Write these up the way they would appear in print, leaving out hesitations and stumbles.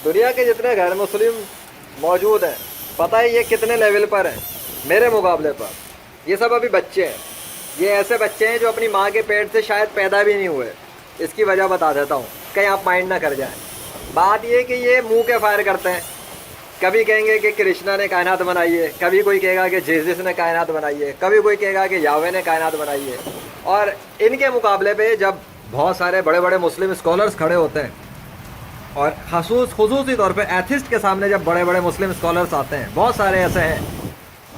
دنیا کے جتنے غیر مسلم موجود ہیں پتہ ہے یہ کتنے لیول پر ہیں میرے مقابلے پر؟ یہ سب ابھی بچے ہیں. یہ ایسے بچے ہیں جو اپنی ماں کے پیٹ سے شاید پیدا بھی نہیں ہوئے. اس کی وجہ بتا دیتا ہوں کہیں آپ مائنڈ نہ کر جائیں. بات یہ کہ یہ منہ کے فائر کرتے ہیں. کبھی کہیں گے کہ کرشنا نے کائنات بنائی ہے, کبھی کوئی کہے گا کہ جیزس نے کائنات بنائی ہے, کبھی کوئی کہے گا کہ یاوے نے کائنات بنائی ہے. اور ان کے مقابلے پہ جب بہت سارے بڑے بڑے مسلم اسکالرس کھڑے ہوتے ہیں, اور خصوصی طور پہ ایتھسٹ کے سامنے جب بڑے بڑے مسلم اسکالرس آتے ہیں, بہت سارے ایسے ہیں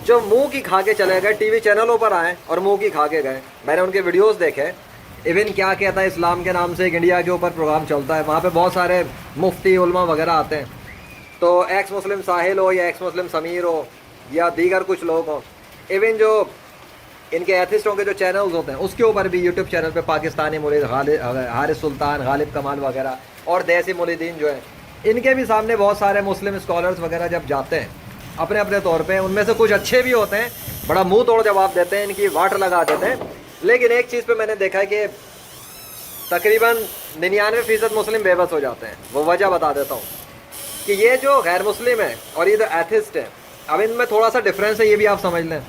جو منہ کی کھا کے چلے گئے, ٹی وی چینلوں پر آئے اور منہ کی کھا کے گئے. میں نے ان کے ویڈیوز دیکھے. ایون کیا کہتا ہے اسلام کے نام سے ایک انڈیا کے اوپر پروگرام چلتا ہے, وہاں پہ بہت سارے مفتی علماء وغیرہ آتے ہیں. تو ایکس مسلم ساحل ہو یا ایکس مسلم سمیر ہو یا دیگر کچھ لوگ ہوں, ایون جو ان کے ایتھسٹوں کے جو چینلز ہوتے ہیں اس کے اوپر بھی یوٹیوب چینل پہ پاکستانی مرید حارث سلطان, غالب کمال وغیرہ اور دیسی مریدین جو ہیں, ان کے بھی سامنے بہت سارے مسلم اسکالرس وغیرہ جب جاتے ہیں اپنے اپنے طور پہ, ان میں سے کچھ اچھے بھی ہوتے ہیں, بڑا منہ توڑ جواب دیتے ہیں, ان کی واٹ لگا دیتے ہیں. لیکن ایک چیز پہ میں نے دیکھا ہے کہ تقریباً 99% مسلم بے بس ہو جاتے ہیں. وہ وجہ بتا دیتا ہوں کہ یہ جو غیر مسلم ہے اور یہ جو ایتھسٹ ہے, اب ان میں تھوڑا سا ڈفرینس ہے, یہ بھی آپ سمجھ لیں,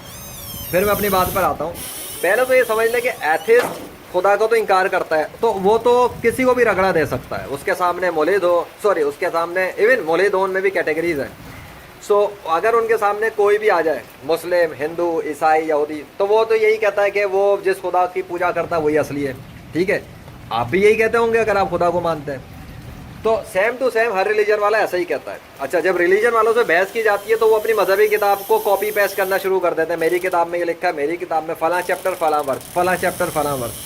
پھر میں اپنی بات پر آتا ہوں. پہلے تو یہ سمجھ لیں کہ ایتھسٹ خدا کو تو انکار کرتا ہے, تو وہ تو کسی کو بھی رگڑا دے سکتا ہے. اس کے سامنے مولد ہو, اس کے سامنے ایون مولد ہو, ان میں بھی کیٹیگریز ہیں. اگر ان کے سامنے کوئی بھی آ جائے, مسلم, ہندو, عیسائی, یہودی, تو وہ تو یہی کہتا ہے کہ وہ جس خدا کی پوجا کرتا ہے وہی اصلی ہے. ٹھیک ہے, آپ بھی یہی کہتے ہوں گے اگر آپ خدا کو مانتے ہیں. تو سیم ٹو سیم ہر ریلیجن والا ایسا ہی کہتا ہے. اچھا, جب ریلیجن والوں سے بحث کی جاتی ہے تو وہ اپنی مذہبی کتاب کو کاپی پیسٹ کرنا شروع کر دیتے ہیں. میری کتاب میں یہ لکھا ہے, میری کتاب میں فلاں چیپٹر فلاں ورس, فلاں چیپٹر فلاں ورس.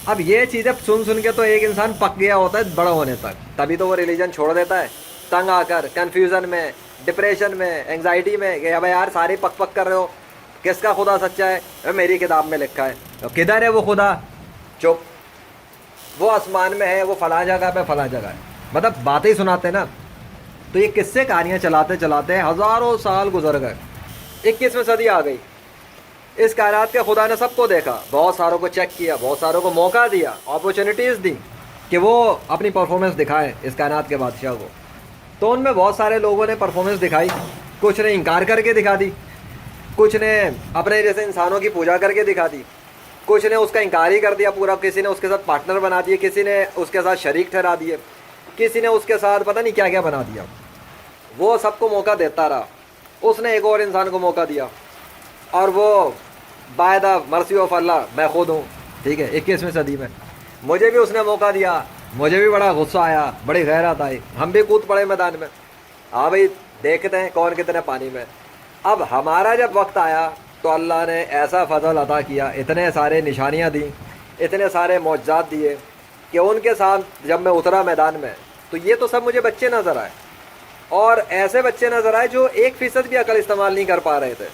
اب یہ چیزیں سن کے تو ایک انسان پک گیا ہوتا ہے بڑا ہونے تک, تبھی تو وہ ریلیجن چھوڑ دیتا ہے تنگ آ کر, کنفیوژن میں, ڈپریشن میں, انگزائٹی میں, کہ اب یار سارے پک پک کر رہے ہو, کس کا خدا سچا ہے؟ میری کتاب میں لکھا ہے. تو کدھر ہے وہ خدا؟ چپ, وہ آسمان میں ہے, وہ فلاں جگہ پہ فلاں جگہ ہے. مطلب باتیں ہی سناتے نا. تو یہ قصے کہانیاں چلاتے چلاتے ہزاروں سال گزر گئے, 21ویں صدی آ گئی. اس کائنات کے خدا نے سب کو دیکھا, بہت ساروں کو چیک کیا, بہت ساروں کو موقع دیا, اپرچونیٹیز دی کہ وہ اپنی پرفارمنس دکھائیں اس کائنات کے بادشاہ کو. تو ان میں بہت سارے لوگوں نے پرفارمنس دکھائی, کچھ نے انکار کر کے دکھا دی, کچھ نے اپنے جیسے انسانوں کی پوجا کر کے دکھا دی, کچھ نے اس کا انکار ہی کر دیا پورا, کسی نے اس کے ساتھ پارٹنر بنا دیے, کسی نے اس کے ساتھ شریک ٹھہرا دیے, کسی نے اس کے ساتھ پتہ نہیں کیا کیا بنا دیا. وہ سب کو موقع دیتا رہا. اس نے ایک اور انسان کو موقع دیا, اور وہ بائی دا مرسی آف اللہ, میں خود ہوں, ٹھیک ہے, 21ویں صدی میں مجھے بھی اس نے موقع دیا, مجھے بھی بڑا غصہ آیا, بڑی غیرت آئی, ہم بھی کود پڑے میدان میں. ہاں بھائی, دیکھتے ہیں کون کتنے پانی میں. اب ہمارا جب وقت آیا تو اللہ نے ایسا فضل عطا کیا, اتنے سارے نشانیاں دیں, اتنے سارے معجزات دیے کہ ان کے ساتھ جب میں اترا میدان میں تو یہ تو سب مجھے بچے نظر آئے, اور ایسے بچے نظر آئے جو 1% بھی عقل استعمال نہیں کر پا رہے تھے.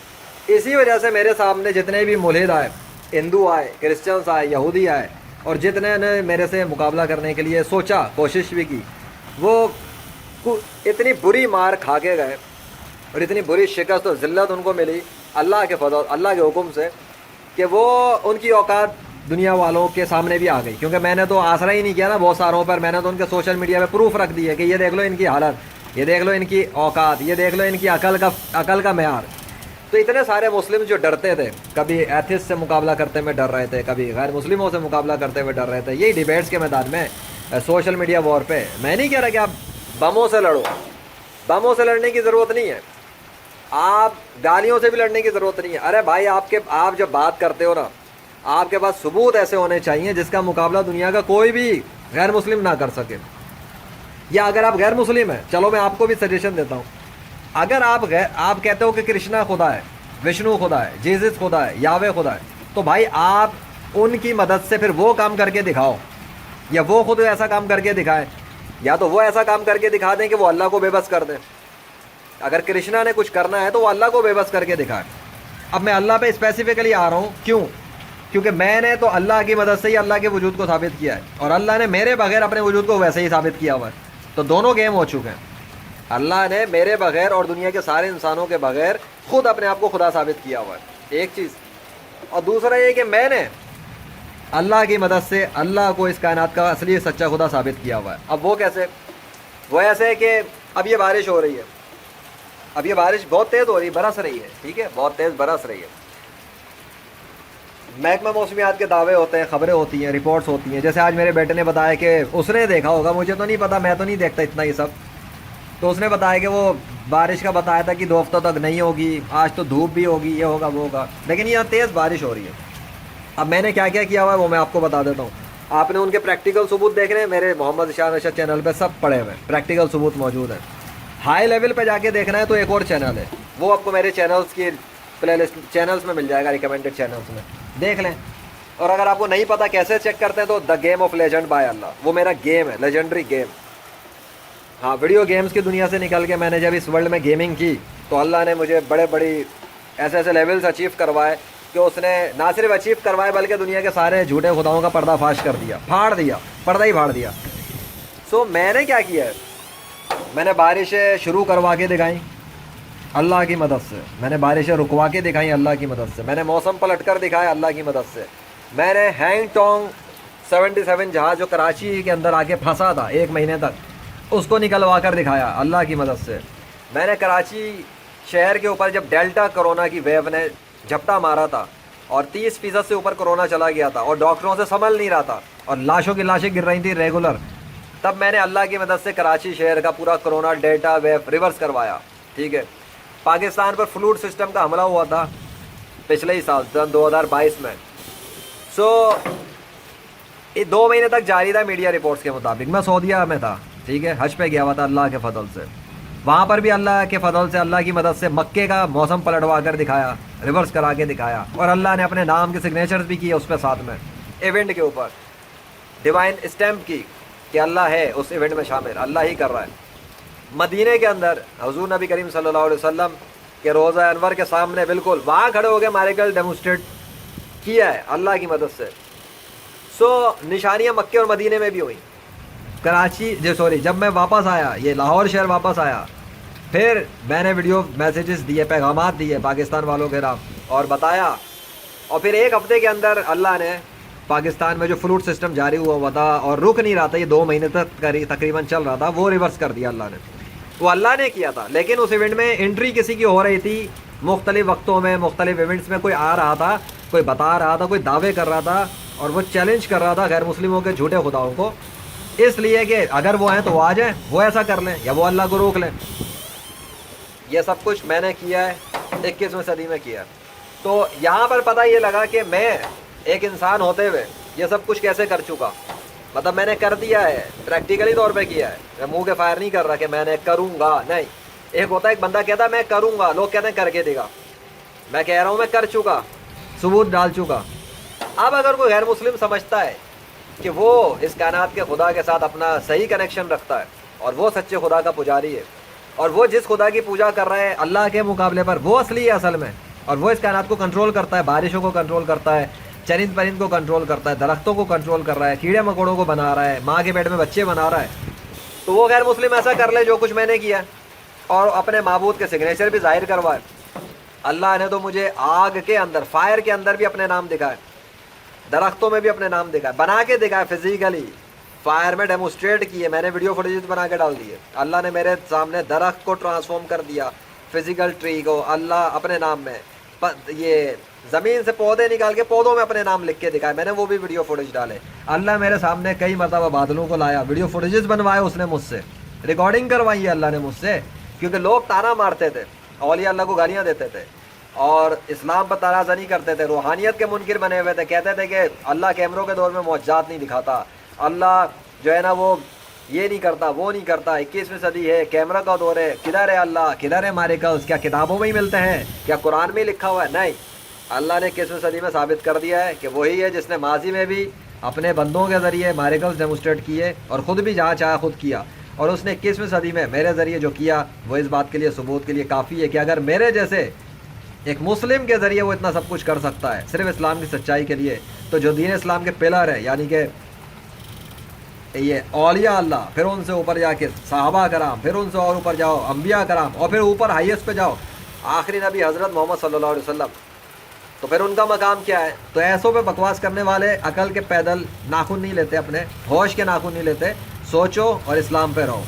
اسی وجہ سے میرے سامنے جتنے بھی ملحد آئے, ہندو آئے, کرسچنس آئے, یہودی آئے, اور جتنے نے میرے سے مقابلہ کرنے کے لیے سوچا, کوشش بھی کی, وہ اتنی بری مار کھا کے گئے, اور اتنی بری شکست و ذلت ان کو ملی اللہ کے فضل, اللہ کے حکم سے, کہ وہ ان کی اوقات دنیا والوں کے سامنے بھی آ گئی. کیونکہ میں نے تو آسرا ہی نہیں کیا نا بہت ساروں پر, میں نے تو ان کے سوشل میڈیا پہ پروف رکھ دی ہے کہ یہ دیکھ لو ان کی حالت, یہ دیکھ لو ان کی اوقات, یہ دیکھ لو ان کی عقل کا معیار. تو اتنے سارے مسلم جو ڈرتے تھے, کبھی ایتھسٹ سے مقابلہ کرتے میں ڈر رہے تھے, کبھی غیر مسلموں سے مقابلہ کرتے ہوئے ڈر رہے تھے, یہی ڈیبیٹس کے میدان میں, سوشل میڈیا وار پہ. میں نہیں کہہ رہا کہ آپ بموں سے لڑو, بموں سے لڑنے کی ضرورت نہیں ہے, آپ گالیوں سے بھی لڑنے کی ضرورت نہیں ہے. ارے بھائی, آپ جب بات کرتے ہو نا, آپ کے پاس ثبوت ایسے ہونے چاہیے جس کا مقابلہ دنیا کا کوئی بھی غیر مسلم نہ کر سکے. یا اگر آپ غیر مسلم ہیں, چلو میں آپ کو بھی سجیشن دیتا ہوں, اگر آپ کہتے ہو کہ کرشنا خدا ہے, وشنو خدا ہے, جیزس خدا ہے, یاوے خدا ہے, تو بھائی آپ ان کی مدد سے پھر وہ کام کر کے دکھاؤ, یا وہ خود ایسا کام کر کے دکھائیں, یا تو وہ ایسا کام کر کے دکھا دیں کہ وہ اللہ کو بے بس کر دیں. اگر کرشنا نے کچھ کرنا ہے تو وہ اللہ کو بے بس کر کے دکھائے. اب میں اللہ پہ اسپیسیفکلی آ رہا ہوں, کیوں؟ کیونکہ میں نے تو اللہ کی مدد سے ہی اللہ کے وجود کو ثابت کیا ہے, اور اللہ نے میرے بغیر اپنے وجود کو ویسے ہی ثابت کیا ہوا ہے. تو دونوں گیم ہو چکے ہیں. اللہ نے میرے بغیر اور دنیا کے سارے انسانوں کے بغیر خود اپنے آپ کو خدا ثابت کیا ہوا ہے, ایک چیز. اور دوسرا یہ کہ میں نے اللہ کی مدد سے اللہ کو اس کائنات کا اصلی سچا خدا ثابت کیا ہوا ہے. اب وہ کیسے؟ وہ ایسے ہے کہ اب یہ بارش ہو رہی ہے، اب یہ بارش بہت تیز ہو رہی ہے، برس رہی ہے، ٹھیک ہے، بہت تیز برس رہی ہے. محکمہ موسمیات کے دعوے ہوتے ہیں، خبریں ہوتی ہیں، رپورٹس ہوتی ہیں. جیسے آج میرے بیٹے نے بتایا کہ اس نے دیکھا ہوگا، مجھے تو نہیں پتا، میں تو نہیں دیکھتا اتنا یہ سب، تو اس نے بتایا کہ وہ بارش کا بتایا تھا کہ 2 ہفتوں تک نہیں ہوگی، آج تو دھوپ بھی ہوگی، یہ ہوگا وہ ہوگا، لیکن یہاں تیز بارش ہو رہی ہے. اب میں نے کیا کیا ہوا ہے وہ میں آپ کو بتا دیتا ہوں. آپ نے ان کے پریکٹیکل ثبوت دیکھنے ہیں، میرے محمد اشار نشد چینل پہ سب پڑے ہوئے پریکٹیکل ثبوت موجود ہیں. ہائی لیول پہ جا کے دیکھنا ہے تو ایک اور چینل ہے، وہ آپ کو میرے چینلز کی پلے لسٹ چینلز میں مل جائے گا، ریکمینڈڈ چینلز میں دیکھ لیں. اور اگر آپ کو نہیں پتا کیسے چیک کرتے ہیں تو دا گیم آف لیجنڈ بائی اللہ، وہ میرا گیم ہے، لیجنڈری گیم. ہاں، ویڈیو گیمز کی دنیا سے نکل کے میں نے جب اس ورلڈ میں گیمنگ کی تو اللہ نے مجھے بڑی ایسے لیولز اچیو کروائے کہ اس نے نہ صرف اچیو کروائے بلکہ دنیا کے سارے جھوٹے خداؤں کا پردہ فاش کر دیا، پردہ ہی پھاڑ دیا. سو میں نے کیا کیا ہے، میں نے بارشیں شروع کروا کے دکھائیں اللہ کی مدد سے، میں نے بارشیں رکوا کے دکھائیں اللہ کی مدد سے، میں نے موسم پلٹ کر دکھایا اللہ کی مدد سے. میں نے ہینگ ٹانگ 77 جہاز جو کراچی کے اندر آ کے پھنسا تھا 1 مہینے تک، اس کو نکلوا کر دکھایا اللہ کی مدد سے. میں نے کراچی شہر کے اوپر جب ڈیلٹا کرونا کی ویو نے جھپٹا مارا تھا اور 30% سے اوپر کرونا چلا گیا تھا اور ڈاکٹروں سے سنبھل نہیں رہا تھا اور لاشوں کی لاشیں گر رہی تھیں ریگولر، تب میں نے اللہ کی مدد سے کراچی شہر کا پورا کرونا ڈیلٹا ویو ریورس کروایا. ٹھیک ہے، پاکستان پر فلوڈ سسٹم کا حملہ ہوا تھا پچھلے ہی سال 2022 میں. سو 2 مہینے تک جاری تھا میڈیا رپورٹس کے مطابق. میں سعودیہ میں تھا، ٹھیک ہے، حج پہ گیا ہوا تھا اللہ کے فضل سے. وہاں پر بھی اللہ کے فضل سے، اللہ کی مدد سے مکے کا موسم پلٹوا کر دکھایا، ریورس کرا کے دکھایا، اور اللہ نے اپنے نام کے سگنیچرز بھی کیے اس پہ ساتھ میں ایونٹ کے اوپر ڈیوائن اسٹیمپ کی کہ اللہ ہے اس ایونٹ میں شامل، اللہ ہی کر رہا ہے. مدینے کے اندر حضور نبی کریم صلی اللہ علیہ وسلم کے روضہ انور کے سامنے بالکل وہاں کھڑے ہو کے میریکل ڈیمونسٹریٹ کیا ہے اللہ کی مدد سے. سو نشانیاں مکے اور مدینے میں بھی ہوئیں. کراچی جب میں واپس آیا، یہ لاہور شہر واپس آیا، پھر میں نے ویڈیو میسیجز دیے، پیغامات دیے پاکستان والوں کے خلاف اور بتایا. اور پھر 1 ہفتے کے اندر اللہ نے پاکستان میں جو فلوڈ سسٹم جاری ہوا تھا اور رک نہیں رہا تھا، یہ 2 مہینے تک تقریباً چل رہا تھا، وہ ریورس کر دیا اللہ نے. وہ اللہ نے کیا تھا، لیکن اس ایونٹ میں انٹری کسی کی ہو رہی تھی مختلف وقتوں میں، مختلف ایونٹس میں. کوئی آ رہا تھا، کوئی بتا رہا تھا، کوئی دعوے کر رہا تھا اور وہ چیلنج کر رہا تھا غیر مسلموں کے جھوٹے خداؤں کو، اس لیے کہ اگر وہ ہیں تو وہ آ جائیں، وہ ایسا کر لیں یا وہ اللہ کو روک لیں. یہ سب کچھ میں نے کیا ہے 21ویں صدی میں کیا. تو یہاں پر پتہ یہ لگا کہ میں ایک انسان ہوتے ہوئے یہ سب کچھ کیسے کر چکا. مطلب میں نے کر دیا ہے، پریکٹیکلی طور پہ کیا ہے. میں منہ کے فائر نہیں کر رہا کہ میں نے کروں گا، نہیں. ایک ہوتا ہے ایک بندہ کہتا ہے میں کروں گا، لوگ کہتے ہیں کر کے دے گا. میں کہہ رہا ہوں میں کر چکا، ثبوت ڈال چکا. اب اگر کوئی غیر مسلم سمجھتا ہے کہ وہ اس کائنات کے خدا کے ساتھ اپنا صحیح کنیکشن رکھتا ہے اور وہ سچے خدا کا پجاری ہے اور وہ جس خدا کی پوجا کر رہا ہے اللہ کے مقابلے پر وہ اصلی ہے اصل میں، اور وہ اس کائنات کو کنٹرول کرتا ہے، بارشوں کو کنٹرول کرتا ہے، چرند پرند کو کنٹرول کرتا ہے، درختوں کو کنٹرول کر رہا ہے، کیڑے مکوڑوں کو بنا رہا ہے، ماں کے پیٹ میں بچے بنا رہا ہے، تو وہ غیر مسلم ایسا کر لے جو کچھ میں نے کیا اور اپنے معبود کے سگنیچر بھی ظاہر کروائے. اللہ نے تو مجھے آگ کے اندر، فائر کے اندر بھی اپنے نام دکھائے، درختوں میں بھی اپنے نام دکھائے، بنا کے دکھائے فزیکلی، فائر میں ڈیمونسٹریٹ کیے. میں نے ویڈیو فوٹیج بنا کے ڈال دیے. اللہ نے میرے سامنے درخت کو ٹرانسفارم کر دیا، فزیکل ٹری کو اللہ اپنے نام میں، یہ زمین سے پودے نکال کے پودوں میں اپنے نام لکھ کے دکھائے. میں نے وہ بھی ویڈیو فوٹیج ڈالے. اللہ میرے سامنے کئی مرتبہ بادلوں کو لایا، ویڈیو فوٹیجز بنوائے اس نے مجھ سے، ریکارڈنگ کروائی ہے اللہ نے مجھ سے. کیونکہ لوگ تانا مارتے تھے، اولیاء اللہ کو گالیاں دیتے تھے اور اسلام پر تنازع نہیں کرتے تھے، روحانیت کے منکر بنے ہوئے تھے. کہتے تھے کہ اللہ کیمروں کے دور میں معجزات نہیں دکھاتا، اللہ جو ہے نا وہ یہ نہیں کرتا، وہ نہیں کرتا. 21ویں صدی ہے، کیمرہ کا دور ہے، کدھر ہے اللہ، کدھر ہے میریکلز؟ کیا کتابوں میں ہی ملتے ہیں؟ کیا قرآن میں ہی لکھا ہوا ہے؟ نہیں. اللہ نے 21ویں صدی میں ثابت کر دیا ہے کہ وہی ہے جس نے ماضی میں بھی اپنے بندوں کے ذریعے میریکلز ڈیمونسٹریٹ کیے اور خود بھی جہاں چاہا خود کیا. اور اس نے 21ویں صدی میں میرے ذریعے جو کیا وہ اس بات کے لیے ثبوت کے لیے کافی ہے کہ اگر میرے جیسے ایک مسلم کے ذریعے وہ اتنا سب کچھ کر سکتا ہے صرف اسلام کی سچائی کے لیے، تو جو دین اسلام کے پلر ہے یعنی کہ یہ اولیاء اللہ، پھر ان سے اوپر جا کے صحابہ کرام، پھر ان سے اور اوپر جاؤ انبیاء کرام، اور پھر اوپر ہائیسٹ پہ جاؤ آخری نبی حضرت محمد صلی اللہ علیہ وسلم، تو پھر ان کا مقام کیا ہے؟ تو ایسوں پہ بکواس کرنے والے عقل کے پیدل ناخن نہیں لیتے، اپنے ہوش کے ناخن نہیں لیتے. سوچو اور اسلام پہ رہو.